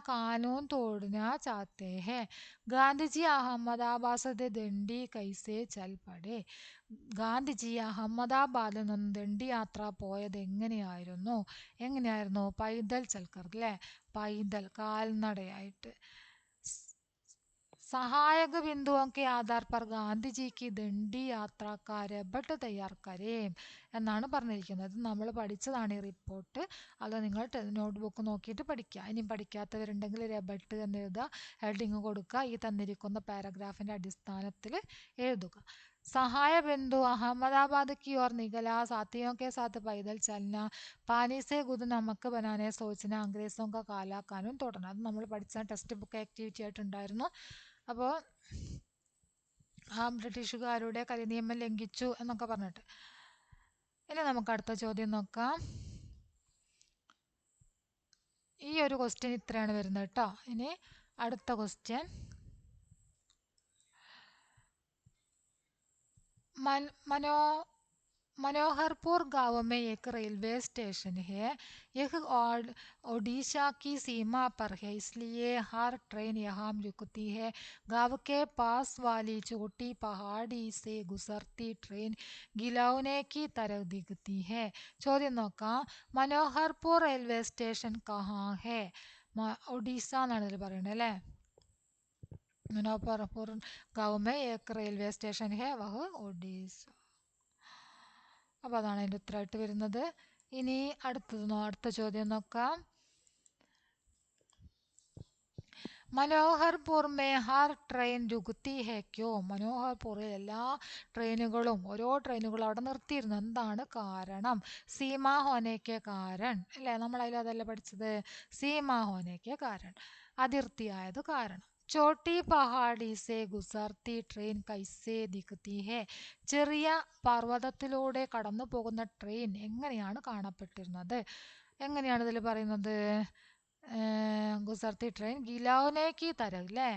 कानून तोड़ना चाहते हैं. ഗാന്ധിജി അഹമ്മദാബാദ് ദണ്ഡി കൈസേ ചൽ പടേ. ഗാന്ധിജി അഹമ്മദാബാദിൽ നിന്ന് ദണ്ഡി യാത്ര പോയത് എങ്ങനെയായിരുന്നു? പൈദൽ ചൽക്കർ അല്ലേ? പൈദൽ, കാൽനടയായിട്ട്. സഹായക ബിന്ദുओं के आधार पर ഗാന്ധിജി की ദണ്ഡി യാത്ര का रबट तैयार करें എന്നാണ് പറഞ്ഞിരിക്കുന്നത്. നമ്മൾ പഠിച്ചതാണ് ഈ റിപ്പോർട്ട്. അത് നിങ്ങൾ നോട്ട്ബുക്ക് നോക്കിയിട്ട് പഠിക്കുക. ഇനി പഠിക്കാത്തവരുണ്ടെങ്കിൽ രബട്ട് എന്ന് എഴുതുക, ഹെഡിങ് കൊടുക്കുക, ഈ തന്നിരിക്കുന്ന പാരഗ്രാഫിൻ്റെ അടിസ്ഥാനത്തിൽ എഴുതുക. സഹായ ബിന്ദു അഹമ്മദാബാദ് की ओर निकला, साथियों के साथ पैदल चलना, पानी से खुद नमक बनाने सोचना, अंग्रेजों का काला कानून तोड़ना. അത് നമ്മൾ പഠിച്ച ടെക്സ്റ്റ് ബുക്ക് ആക്ടിവിറ്റി ആയിട്ടുണ്ടായിരുന്നു. അപ്പോൾ ആ ബ്രിട്ടീഷുകാരുടെ കരിനിയമം ലംഘിച്ചു എന്നൊക്കെ പറഞ്ഞിട്ട്. ഇനി നമുക്ക് അടുത്ത ചോദ്യം നോക്കാം. ഈ ഒരു ക്വസ്റ്റ്യൻ ഇത്രയാണ് വരുന്നത് കേട്ടോ. ഇനി അടുത്ത ക്വസ്റ്റ്യൻ, मनोहरपुर गांव में एक रेलवे स्टेशन है. यह ओडिशा की सीमा पर है, इसलिए हर ट्रेन यहाँ रुकती है. गांव के पास वाली छोटी पहाड़ी से गुजरती ट्रेन गिलौने की तरह दिखती है. ചോദ്യം നോക്കാം. മനോഹർപൂർ റെയിൽവേ സ്റ്റേഷൻ കഹാ ഹെ? ഒഡീസ എന്നാണ് ഇതിൽ പറയുന്നത് അല്ലേ? मनोहरपुर गांव में एक रेलवे स्टेशन है, वह ओडिशा. അപ്പോൾ അതാണ് അതിൻ്റെ ഉത്തരമായിട്ട് വരുന്നത്. ഇനി അടുത്ത ചോദ്യം നോക്കാം. മനോഹർപൂർ മേ ഹർ ട്രെയിൻ രുക്തി ഹെ ക്യോ? മനോഹർപൂറിൽ എല്ലാ ട്രെയിനുകളും, ഓരോ ട്രെയിനുകളും അവിടെ നിർത്തിയിരുന്നു. എന്താണ് കാരണം? സീമാ ഹോനേക്കെ കാരൺ അല്ലേ? നമ്മൾ അതിൽ അതല്ല പഠിച്ചത്. സീമാ ഹോനേക്കെ കാരൺ, അതിർത്തിയായത് കാരണം. ചോട്ടി പഹാടി സെ ഗുസർത്തി ട്രെയിൻ കൈസേ ദിഖ്തി ഹെ. ചെറിയ പർവ്വതത്തിലൂടെ കടന്നു പോകുന്ന ട്രെയിൻ എങ്ങനെയാണ് കാണപ്പെട്ടിരുന്നത്? എങ്ങനെയാണ് ഇതിൽ പറയുന്നത്? ഗുസർത്തി ട്രെയിൻ ഗിലൗനേക്ക് തരക് അല്ലേ,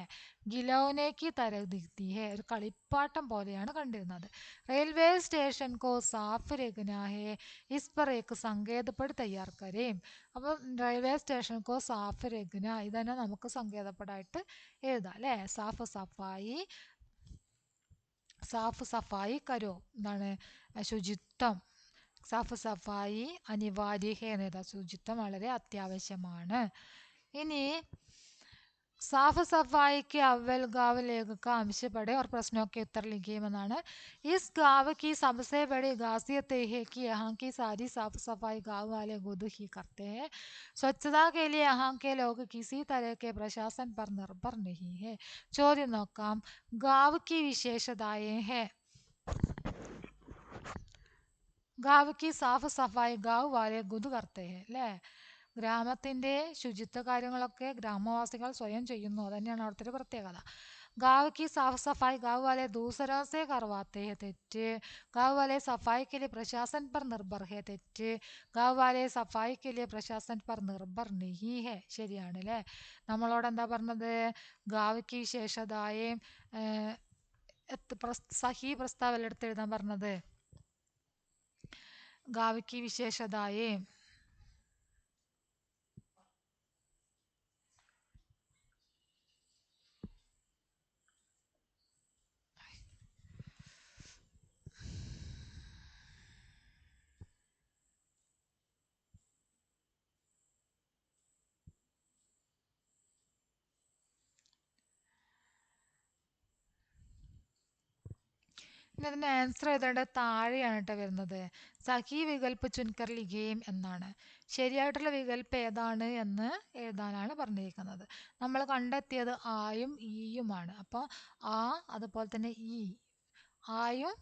ഗിലൗനേക്ക് തരക് ദിഖ്തി ഹെ, ഒരു കളിപ്പാട്ടം പോലെയാണ് കണ്ടിരുന്നത്. റെയിൽവേ സ്റ്റേഷൻ കോ സാഫ് രഖ്നാ ഹെ, ഇസ് പർ ഏക് സങ്കേതപ്പട് തയ്യാർ കരേം. അപ്പം റെയിൽവേ സ്റ്റേഷൻ കോ സാഫ് രഖ്ന, ഇതന്നെ നമുക്ക് സങ്കേതപ്പടായിട്ട് എഴുതാം അല്ലേ. സാഫ് സഫായി, സാഫ് സഫായി കരോ, എന്താണ് ശുചിത്വം, സാഫ് സഫായി അനിവാര്യ ഹെ എന്ന് എഴുതാം, ശുചിത്വം വളരെ അത്യാവശ്യമാണ്. ഇനി साफ सफाई के अव्वल गांव लेख का अंश पढ़े और प्रश्नों के उत्तर लिखिए എന്നാണ്. इस गांव की सबसे बड़ी खासियत यह है कि यहाँ की सारी साफ सफाई गांव वाले खुद ही करते हैं. स्वच्छता के लिए यहाँ के लोग किसी तरह के प्रशासन पर निर्भर नहीं है. ചോദ്യം നോക്കാം. गांव की विशेषताएं हैं. गांव की साफ सफाई गांव वाले खुद करते हैं അല്ലേ. ഗ്രാമത്തിൻ്റെ ശുചിത്വ കാര്യങ്ങളൊക്കെ ഗ്രാമവാസികൾ സ്വയം ചെയ്യുന്നു, അതന്നെയാണ് അവിടുത്തെ ഒരു പ്രത്യേകത. गांव की साफ सफाई गांव वाले दूसरों से करवाते हैं, തെറ്റ്. गांव वाले सफाई के लिए प्रशासन पर निर्भर है, തെറ്റ്. गांव वाले सफाई के लिए प्रशासन पर निर्भर नहीं है, ശരിയാണ് അല്ലേ. നമ്മളോട് എന്താ പറഞ്ഞത്? गांव की विशेषताएं സഹി പ്രസ്താവന എടുത്ത് എഴുതാൻ പറഞ്ഞത്. गांव की विशेषताएं ഇനി അതിൻ്റെ ആൻസർ എഴുതേണ്ടത് താഴെയാണ് കേട്ടോ വരുന്നത്. സഹി വികൽപ്പ് ചുൻകർ ലിഖേം എന്നാണ്. ശരിയായിട്ടുള്ള വികൽപ്പ് ഏതാണ് എന്ന് എഴുതാനാണ് പറഞ്ഞിരിക്കുന്നത്. നമ്മൾ കണ്ടെത്തിയത് ആയും ഈയുമാണ്. അപ്പോൾ ആ അതുപോലെ തന്നെ ഈ, ആയും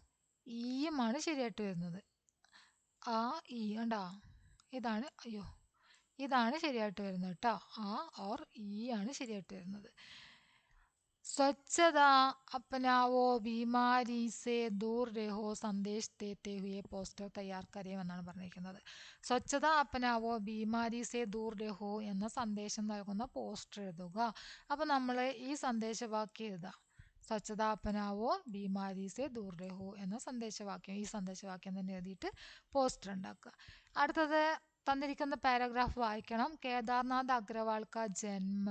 ഈയുമാണ് ശരിയായിട്ട് വരുന്നത്. ആ ഈ കണ്ടോ, ഇതാണ്, അയ്യോ, ഇതാണ് ശരിയായിട്ട് വരുന്നത് കേട്ടോ. ആ ഓർ ഈ ആണ് ശരിയായിട്ട് വരുന്നത്. स्वच्छता अपनाओ बीमारी से दूर रहो സന്ദേശ് देते हुए പോസ്റ്റർ തയ്യാർ കരേം എന്നാണ് പറഞ്ഞിരിക്കുന്നത്. സ്വച്ഛത അപ്പനാവോ ബീമാരി സെ ദൂർ രഹോ എന്ന സന്ദേശം നൽകുന്ന പോസ്റ്റർ എഴുതുക. അപ്പം നമ്മൾ ഈ സന്ദേശവാക്യം എഴുതാം. സ്വച്ഛത അപ്പനാവോ ബീമാരി സെ ദൂർ രഹോ എന്ന സന്ദേശവാക്യം, ഈ സന്ദേശവാക്യം തന്നെ എഴുതിയിട്ട് പോസ്റ്റർ ഉണ്ടാക്കുക. അടുത്തത് തന്നിരിക്കുന്ന പാരഗ്രാഫ് വായിക്കണം. കേദാർനാഥ് അഗ്രവാൾ കാ ജന്മ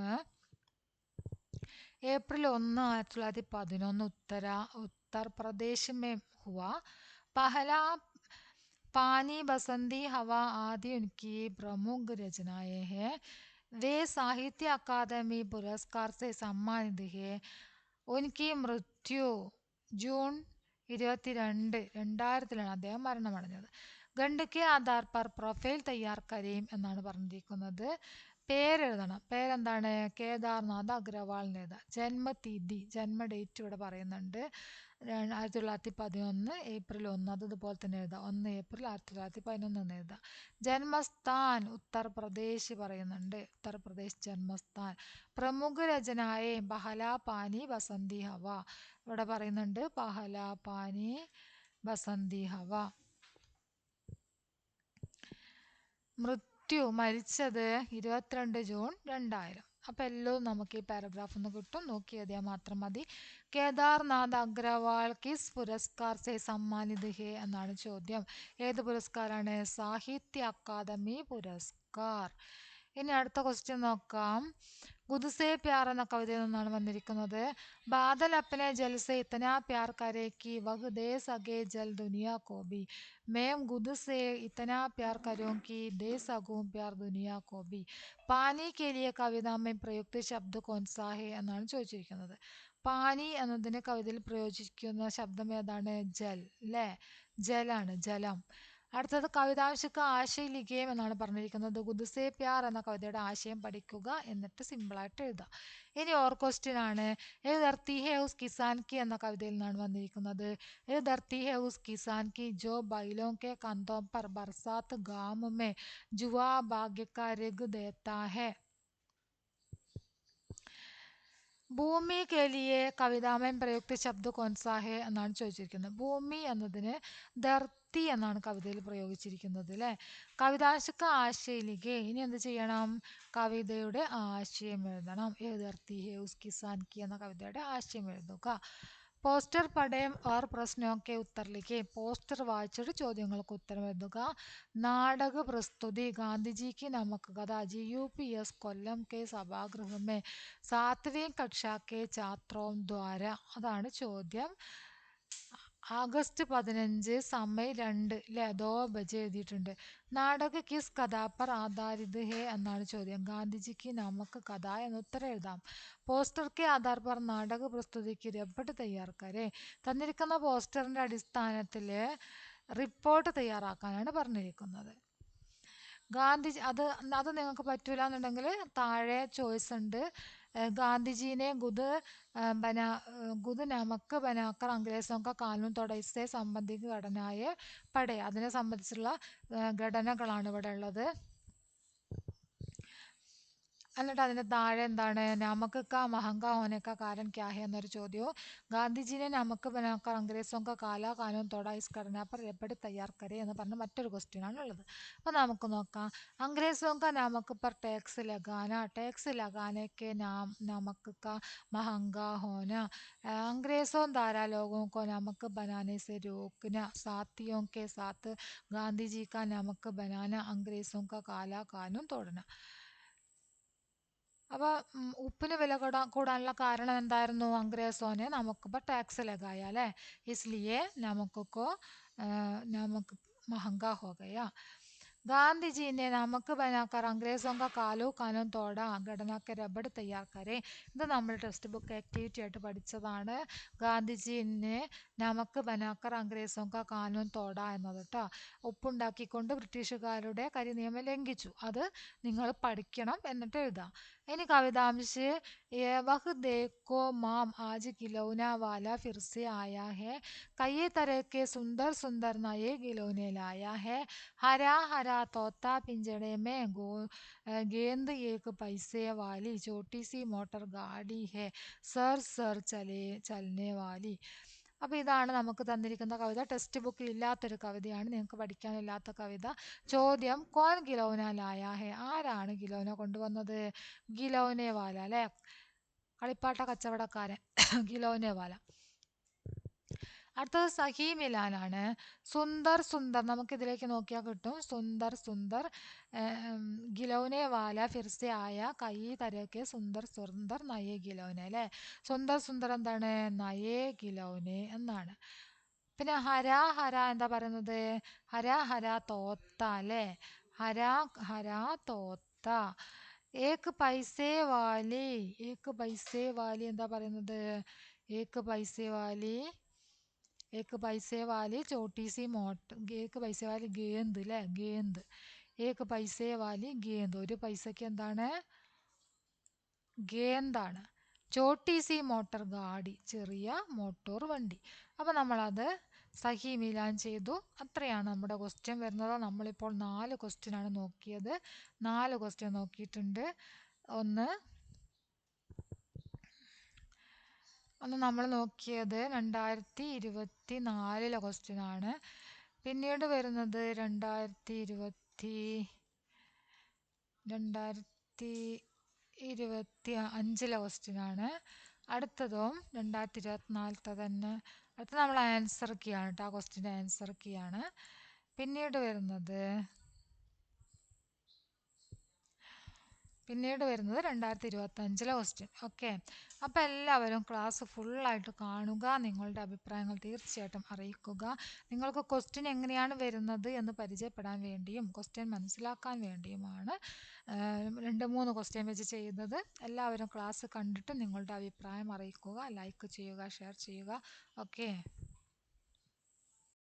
अप्रैल 1, 1911 उत्तर प्रदेश में हुआ. पहला पानी, बसंती हवा आदि उनकी प्रमुख रचनाएं हैं. वे साहित्य अकादमी पुरस्कार से सम्मानित है. उनकी मृत्यु जून 22, 2000 അദ്ദേഹം മരണമടഞ്ഞത്. ഗണ്ട് കെ ആധാർ പർ പ്രൊഫൈൽ തയ്യാർ കരേം എന്നാണ് പറഞ്ഞിരിക്കുന്നത്. പേരെഴുതണം. പേരെന്താണ്? കേദാർനാഥ് അഗ്രവാളിന് എഴുതാം. ജന്മതീയതി, ജന്മ ഡേറ്റ് ഇവിടെ പറയുന്നുണ്ട്. 1911 ഏപ്രിൽ 1, അത് ഇതുപോലെ തന്നെ എഴുതാം. 1 ഏപ്രിൽ 1911 എന്ന് എഴുതാം. ജന്മസ്ഥാൻ ഉത്തർപ്രദേശ് പറയുന്നുണ്ട്. ഉത്തർപ്രദേശ് ജന്മസ്ഥാൻ. പ്രമുഖ രചനായ പഹല പാനി ബസന്തി ഹവ, ഇവിടെ പറയുന്നുണ്ട് പഹല പാനി ബസന്തി ഹവ. മൃത്യു, മരിച്ചത് 22 ജൂൺ 2000. അപ്പം എല്ലാം നമുക്ക് ഈ പാരഗ്രാഫ് ഒന്ന് കിട്ടും, നോക്കി എഴുതിയാൽ മാത്രം മതി. കേദാർനാഥ് അഗ്രവാൾ കിസ് പുരസ്കാർ സെ സമ്മാനിത് ഹെ എന്നാണ് ചോദ്യം. ഏത് പുരസ്കാരമാണ്? സാഹിത്യ അക്കാദമി പുരസ്കാർ. ഇനി അടുത്ത ക്വസ്റ്റ്യൻ നോക്കാം. ഗുദ്സേ പ്യാർ എന്ന കവിതയിൽ നിന്നാണ് വന്നിരിക്കുന്നത്. ബാദൽ അപ്പനെ ജൽ സെ ഇത്തനാ പ്യാർ കരേ കി വഹ് ദേ സകേ ജൽ ദുനിയാ കോ ഭി. मैं खुद से इतना प्यार करूं कि दे सकूं प्यार दुनिया को भी. പാനി के लिए കവിത में प्रयुक्त ശബ്ദ कौन सा है എന്നാണ് ചോദിച്ചിരിക്കുന്നത്. പാനി എന്നതിന് കവിതയിൽ പ്രയോജിക്കുന്ന ശബ്ദം ഏതാണ്? ജൽ അല്ലേ, ജലാണ്, ജലം. അടുത്തത് കവിതാംശക്ക് ആശയം ലിഖേം എന്നാണ് പറഞ്ഞിരിക്കുന്നത്. ഗുദ്സേ പ്യാർ എന്ന കവിതയുടെ ആശയം പഠിക്കുക, എന്നിട്ട് സിമ്പിളായിട്ട് എഴുതുക. ഇനി ഓർ ക്വസ്റ്റ്യൻ ആണ്. ഏ ധർത്തി ഹെ ഉസ് കിസാൻ കി എന്ന കവിതയിൽ നിന്നാണ് വന്നിരിക്കുന്നത്. ഏ ധർത്തി ഹെ ഉസ് കിസാൻ കി ജോ ബൈലോं के कंधों पर बरसात गाम में जुआ भाग्य का रिग देता है. ഭൂമി കേലിയെ കവിതാമയം പ്രയുക്ത ശബ്ദ കോൻസാഹെ എന്നാണ് ചോദിച്ചിരിക്കുന്നത്. ഭൂമി എന്നതിന് ധർത്തി എന്നാണ് കവിതയിൽ പ്രയോഗിച്ചിരിക്കുന്നത് അല്ലേ. കവിതാശുക്ക ആശയിലേക്ക് ഇനി എന്ത് ചെയ്യണം? കവിതയുടെ ആശയം എഴുതണം. ഏ ധർത്തി ഹേ ഉസ്കി സാൻകി എന്ന കവിതയുടെ ആശയം എഴുതുക. പോസ്റ്റർ പടയം ഓർ പ്രശ്നമൊക്കെ ഉത്തരലേക്ക് പോസ്റ്റർ വായിച്ചിട്ട് ചോദ്യങ്ങൾക്ക് ഉത്തരം എഴുതുക. നാടക പ്രസ്തുതി ഗാന്ധിജിക്ക് നമുക്ക് കഥ GUPS കൊല്ലം കെ സഭാഗൃഹമേ 7वीं कक्षा के छात्रों द्वारा അതാണ് ചോദ്യം. ആഗസ്റ്റ് 15 സമയം 2 ലെ 2 ബജെ എഴുതിയിട്ടുണ്ട്. നാടക കിസ് കഥാ പർ ആധാരിത് ഹേ എന്നാണ് ചോദ്യം. ഗാന്ധിജിക്ക് നമുക്ക് കഥ എന്ന് ഉത്തരം എഴുതാം. പോസ്റ്റർ കെ ആധാർ പർ നാടക പ്രസ്തുതിക്ക് റിപ്പോർട്ട് തയ്യാർ കരേ. തന്നിരിക്കുന്ന പോസ്റ്ററിന്റെ അടിസ്ഥാനത്തിൽ റിപ്പോർട്ട് തയ്യാറാക്കാനാണ് പറഞ്ഞിരിക്കുന്നത്. ഗാന്ധിജി അത് നിങ്ങൾക്ക് പറ്റൂല എന്നുണ്ടെങ്കിൽ താഴെ ചോയ്സ് ഉണ്ട്. ഗാന്ധിജീനെ ഖുദ് നമക്ക് ബനാക്കർ അംഗ്രേസോं का कानून तोड़ा इससे സംബന്ധിക ഘടനയെ പടേ അതിനെ സംബന്ധിച്ചുള്ള ഘടനകളാണ് ഇവിടെ ഉള്ളത്. എന്നിട്ട് അതിൻ്റെ താഴെ എന്താണ്? നമക്ക് കാ മഹങ്കാ ഹോനെ കാ കാരണം ക്യാ ഹെ എന്നൊരു ചോദ്യവും ഗാന്ധിജിനെ നമക്ക് ബനാക്കർ അംഗ്രേസോं का काला कानून तोड़ा इस घटना पर रिपोर्ट तैयार करे എന്ന് പറഞ്ഞ മറ്റൊരു ക്വസ്റ്റ്യൻ ആണ് ഉള്ളത്. അപ്പോൾ നമുക്ക് നോക്കാം. അംഗ്രേസോं का नमक पर टैक्स लगाना टैक्स लगाने के नमक का महंगा होना अंग्रेजों द्वारा लोगों को नमक बनाने से रोकना साथियों के साथ गांधी जी का नमक बनाना अंग्रेजों का काला कानून तोड़ना. അപ്പോൾ ഉപ്പിന് വില കൂടാനുള്ള കാരണം എന്തായിരുന്നു? അംഗ്രേസോനെ നമുക്കിപ്പോൾ ടാക്സ് ലഗായ അല്ലേ. ഇസ്ലിയെ നമുക്കൊക്കെ നമുക്ക് महंगा हो गया. गांधी जी ने नमक बनाकर अंग्रेजों का कालो कानून तोड़ा घटना के रबड़ तैयार करे. ഇത് നമ്മൾ ടെക്സ്റ്റ് ബുക്ക് ആക്ടിവിറ്റി ആയിട്ട് പഠിച്ചതാണ്. ഗാന്ധിജിനെ നമക്ക് ബനാക്കർ അംഗ്രേസോं का कानून तोड़ा എന്നത് കേട്ടോ. ഉപ്പുണ്ടാക്കിക്കൊണ്ട് ബ്രിട്ടീഷുകാരുടെ കരിനിയമം ലംഘിച്ചു. അത് നിങ്ങൾ പഠിക്കണം എന്നിട്ട് എഴുതാം. इन्हीं कवितांश वह देखो माम आज खिलौना वाला फिर से आया है कई तरह के सुंदर सुंदर नए खिलौने लाया है हरा हरा तोता पिंजड़े में गेंद एक पैसे वाली छोटी सी मोटर गाड़ी है सर सर चलने वाली. അപ്പോൾ ഇതാണ് നമുക്ക് തന്നിരിക്കുന്ന കവിത. ടെക്സ്റ്റ് ബുക്കിൽ ഇല്ലാത്തൊരു കവിതയാണ്, നിങ്ങൾക്ക് പഠിക്കാനില്ലാത്ത കവിത. ചോദ്യം കോൻ ഗിലൗന ലായാ ഹെ ആരാണ് ഗിലൗന കൊണ്ടുവന്നത്? ഗിലൗനെ വാല അല്ലേ, കളിപ്പാട്ട കച്ചവടക്കാരൻ ഗിലൗനെ വാല. അടുത്തത് സഹി മിലാനാണ്. സുന്ദർ സുന്ദർ നമുക്കിതിലേക്ക് നോക്കിയാൽ കിട്ടും. സുന്ദർ സുന്ദർ ഗിലൗനെ വാല ഫിർസെ ആയ കൈ തരക്കെ സുന്ദർ സുന്ദർ നയേ ഗിലൗനെ അല്ലേ. സുന്ദർ സുന്ദർ എന്താണ്? നയേ ഗിലൗനെ എന്നാണ്. പിന്നെ ഹര ഹര എന്താ പറയുന്നത്? ഹര ഹര തോത്ത അല്ലേ. ഹര ഹര തോത്ത. ഏക്ക് പൈസേ വാലി എന്താ പറയുന്നത്? ഏക്ക് പൈസേ വാലി ചോട്ടി സി മോട്ടർ ഏക്ക് പൈസേ വാലി ഗേന്ത് അല്ലേ. ഗേന്ത് ഏക്ക് പൈസേ വാലി ഗേന്ത് ഒരു പൈസക്ക് എന്താണ്? ഗേന്താണ്. ചോട്ടി സി മോട്ടർ ഗാഡി ചെറിയ മോട്ടോർ വണ്ടി. അപ്പോൾ നമ്മളത് സഹി മിലാൻ ചെയ്തു. അത്രയാണ് നമ്മുടെ ക്വസ്റ്റ്യൻ വരുന്നത്. നമ്മളിപ്പോൾ 4 ക്വസ്റ്റ്യൻ ആണ് നോക്കിയത്. 4 ക്വസ്റ്റ്യൻ നോക്കിയിട്ടുണ്ട്. ഒന്ന് നമ്മൾ നോക്കിയത് 2024 ക്വസ്റ്റ്യൻ ആണ്. പിന്നീട് വരുന്നത് 2025 ക്വസ്റ്റ്യൻ ആണ്. അടുത്തതും 2024 തന്നെ. അടുത്ത നമ്മൾ ആൻസർ കീ ആണ് കേട്ടോ. ആ ക്വസ്റ്റ്യൻ്റെ ആൻസർ കീ ആണ്. പിന്നീട് വരുന്നത് 2025 ക്വസ്റ്റ്യൻ. ഓക്കെ, അപ്പോൾ എല്ലാവരും ക്ലാസ് ഫുള്ളായിട്ട് കാണുക. നിങ്ങളുടെ അഭിപ്രായങ്ങൾ തീർച്ചയായിട്ടും അറിയിക്കുക. നിങ്ങൾക്ക് ക്വസ്റ്റ്യൻ എങ്ങനെയാണ് വരുന്നത് എന്ന് പരിചയപ്പെടാൻ വേണ്ടിയും ക്വസ്റ്റ്യൻ മനസ്സിലാക്കാൻ വേണ്ടിയുമാണ് 2-3 ക്വസ്റ്റ്യൻ വെച്ച് ചെയ്യുന്നത്. എല്ലാവരും ക്ലാസ് കണ്ടിട്ട് നിങ്ങളുടെ അഭിപ്രായം അറിയിക്കുക. ലൈക്ക് ചെയ്യുക, ഷെയർ ചെയ്യുക. ഓക്കെ.